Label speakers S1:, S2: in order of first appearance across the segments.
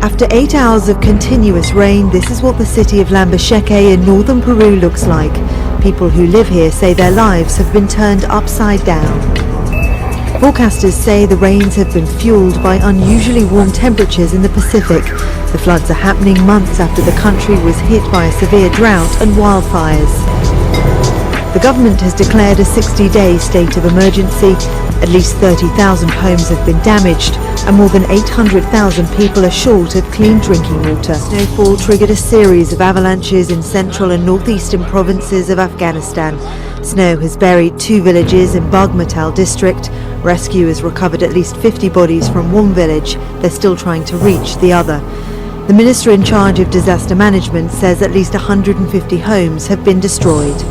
S1: After 8 hours of continuous rain, this is what the city of Lambayeque in northern Peru looks like. People who live here say their lives have been turned upside down. Forecasters say the rains have been fueled by unusually warm temperatures in the Pacific. The floods are happening months after the country was hit by a severe drought and wildfires. The government has declared a 60-day state of emergency. At least 30,000 homes have been damaged and more than 800,000 people are short of clean drinking water. Snowfall triggered a series of avalanches in central and northeastern provinces of Afghanistan. Snow has buried 2 villages in Bagmatal district. Rescue has recovered at least 50 bodies from one village. They're still trying to reach the other. The minister in charge of disaster management says at least 150 homes have been destroyed.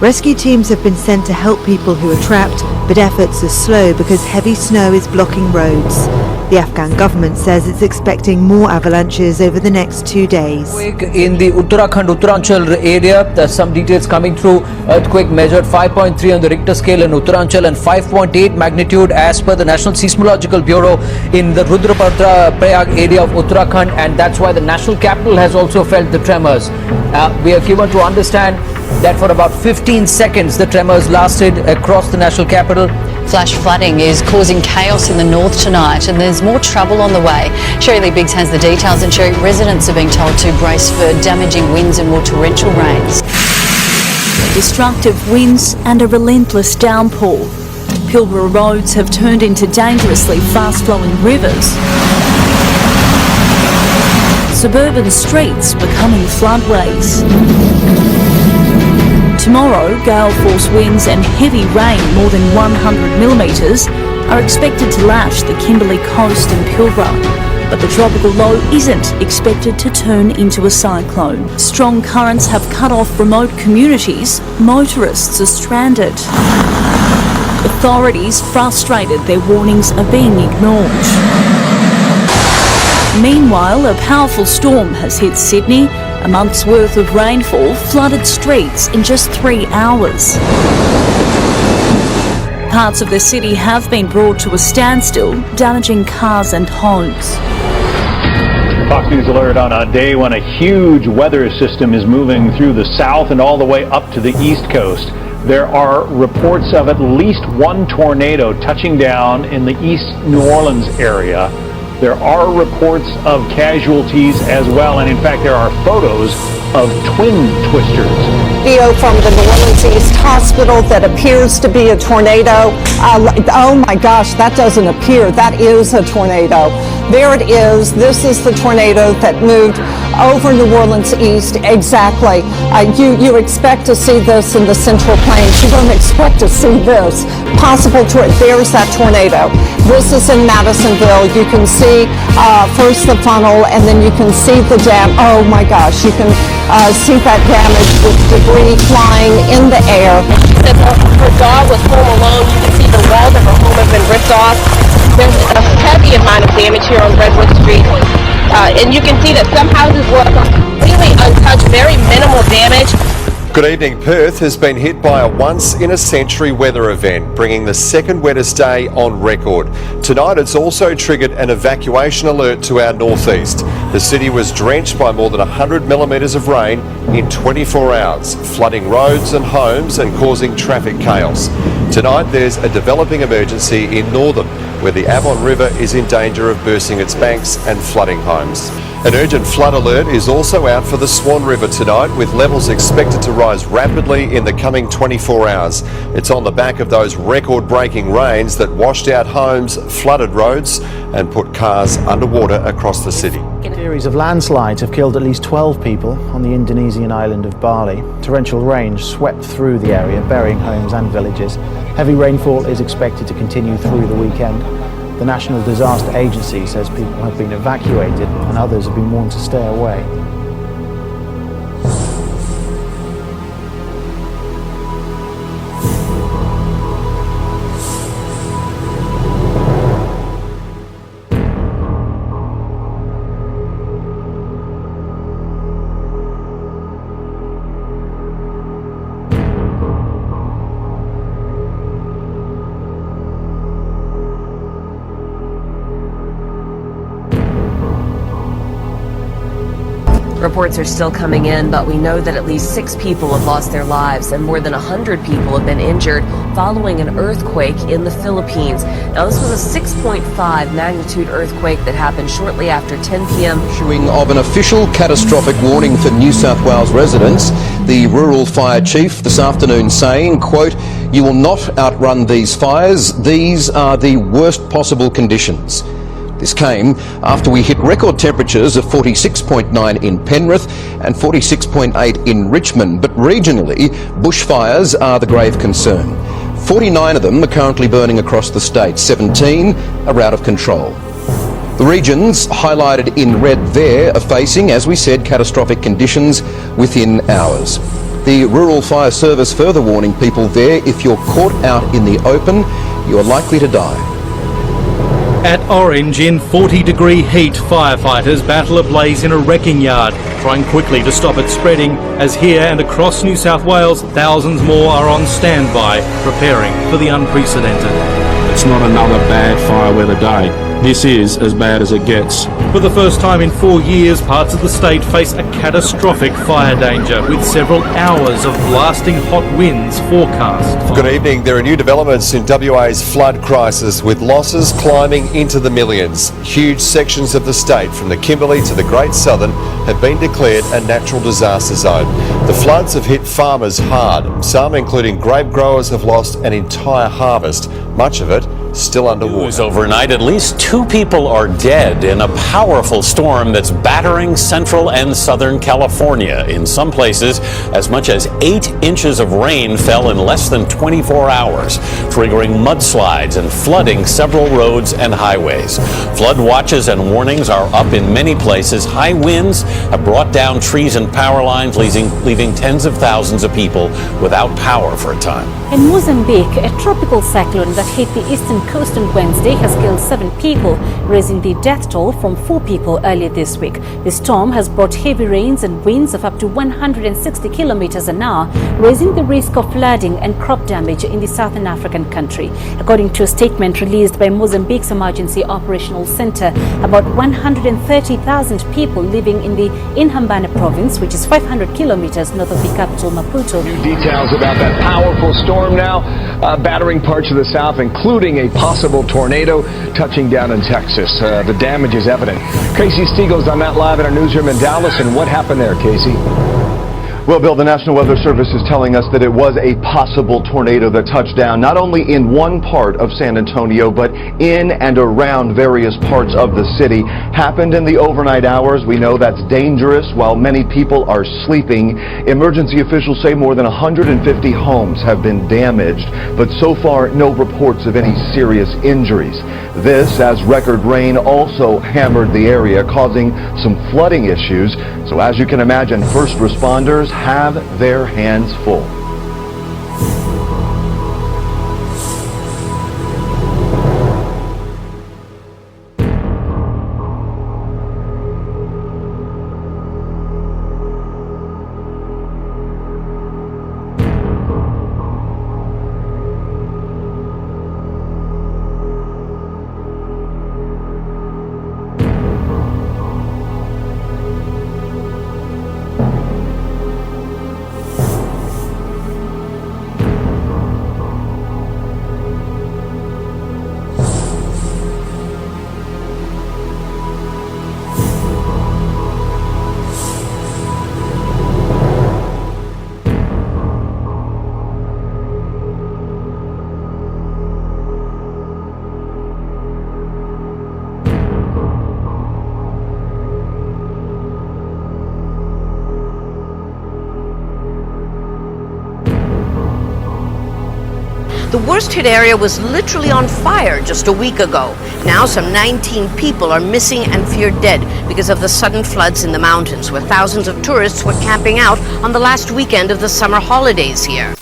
S1: Rescue teams have been sent to help people who are trapped, but efforts are slow because heavy snow is blocking roads. The Afghan government says it's expecting more avalanches over the next 2 days.
S2: In the Uttaranchal area, there's some details coming through. Earthquake measured 5.3 on the Richter scale in Uttaranchal and 5.8 magnitude as per the National Seismological Bureau in the Rudraprayag area of Uttarakhand, and that's why the national capital has also felt the tremors. We are given to understand that for about 15 seconds the tremors lasted across the national capital.
S3: Flash flooding is causing chaos in the north tonight and there's more trouble on the way. Sherry Lee Biggs has the details, and Sherry, residents are being told to brace for damaging winds and more torrential rains.
S4: Destructive winds and a relentless downpour. Pilbara roads have turned into dangerously fast-flowing rivers. Suburban streets becoming floodways. Tomorrow, gale force winds and heavy rain, more than 100 millimetres, are expected to lash the Kimberley coast and Pilbara. But the tropical low isn't expected to turn into a cyclone. Strong currents have cut off remote communities. Motorists are stranded. Authorities frustrated their warnings are being ignored. Meanwhile, a powerful storm has hit Sydney. A month's worth of rainfall flooded streets in just 3 hours. Parts of the city have been brought to a standstill, damaging cars and homes.
S5: Fox News alert on a day when a huge weather system is moving through the south and all the way up to the east coast. There are reports of at least one tornado touching down in the East New Orleans area. There are reports of casualties as well, and in fact there are photos of twin twisters.
S6: Video from the New Orleans East Hospital that appears to be a tornado. Oh my gosh, that doesn't appear. That is a tornado. There it is. This is the tornado that moved over New Orleans East. Exactly. You expect to see this in the Central Plains. You don't expect to see this. There's that tornado. This is in Madisonville. You can see first the funnel, and then you can see the dam. Oh my gosh, you can see that damage with debris flying in the air.
S7: She said her dog was home alone. You can see the walls of her home have been ripped off. There's a heavy amount of damage here on Redwood Street. And you can see that some houses were completely untouched, very minimal damage.
S8: Good evening. Perth has been hit by a once-in-a-century weather event, bringing the second wettest day on record. Tonight it's also triggered an evacuation alert to our northeast. The city was drenched by more than 100 millimetres of rain in 24 hours, flooding roads and homes and causing traffic chaos. Tonight there's a developing emergency in Northern, where the Avon River is in danger of bursting its banks and flooding homes. An urgent flood alert is also out for the Swan River tonight, with levels expected to rise rapidly in the coming 24 hours. It's on the back of those record-breaking rains that washed out homes, flooded roads and put cars underwater across the city.
S9: A series of landslides have killed at least 12 people on the Indonesian island of Bali. Torrential rain swept through the area, burying homes and villages. Heavy rainfall is expected to continue through the weekend. The National Disaster Agency says people have been evacuated and others have been warned to stay away.
S10: Reports are still coming in, but we know that at least 6 people have lost their lives and more than 100 people have been injured following an earthquake in the Philippines. Now, this was a 6.5 magnitude earthquake that happened shortly after 10 p.m.
S11: Issuing of an official catastrophic warning for New South Wales residents, the rural fire chief this afternoon saying, quote, "You will not outrun these fires. These are the worst possible conditions." This came after we hit record temperatures of 46.9 in Penrith and 46.8 in Richmond, but regionally, bushfires are the grave concern. 49 of them are currently burning across the state, 17 are out of control. The regions highlighted in red there are facing, as we said, catastrophic conditions within hours. The Rural Fire Service further warning people there, if you're caught out in the open, you're likely to die.
S12: At Orange, in 40-degree heat, firefighters battle a blaze in a wrecking yard, trying quickly to stop it spreading, as here and across New South Wales, thousands more are on standby, preparing for the unprecedented.
S13: It's not another bad fire weather day. This is as bad as it gets.
S12: For the first time in 4 years, parts of the state face a catastrophic fire danger, with several hours of blasting hot winds forecast.
S8: Good evening. There are new developments in WA's flood crisis, with losses climbing into the millions. Huge sections of the state, from the Kimberley to the Great Southern, have been declared a natural disaster zone. The floods have hit farmers hard. Some, including grape growers, have lost an entire harvest, much of it still underwater.
S14: Overnight, at least 2 people are dead in a powerful storm that's battering central and southern California. In some places, as much as 8 inches of rain fell in less than 24 hours, triggering mudslides and flooding several roads and highways. Flood watches and warnings are up in many places. High winds have brought down trees and power lines, leaving tens of thousands of people without power for a time.
S15: In Mozambique, a tropical cyclone that hit the eastern coast on Wednesday has killed 7 people, raising the death toll from 4 people earlier this week. The storm has brought heavy rains and winds of up to 160 kilometers an hour, raising the risk of flooding and crop damage in the southern African country. According to a statement released by Mozambique's Emergency Operational Center, about 130,000 people living in the Inhambane province, which is 500 kilometers north of the capital Maputo.
S16: Details about that powerful storm now battering parts of the south, including a possible tornado touching down in Texas. The damage is evident. Casey Stiegel's on that live in our newsroom in Dallas. And what happened there, Casey?
S17: Well, Bill, the National Weather Service is telling us that it was a possible tornado that touched down not only in one part of San Antonio, but in and around various parts of the city. Happened in the overnight hours. We know that's dangerous while many people are sleeping. Emergency officials say more than 150 homes have been damaged, but so far no reports of any serious injuries. This as record rain also hammered the area, causing some flooding issues. So as you can imagine, first responders have their hands full.
S18: The worst hit area was literally on fire just a week ago. Now some 19 people are missing and feared dead because of the sudden floods in the mountains, where thousands of tourists were camping out on the last weekend of the summer holidays here.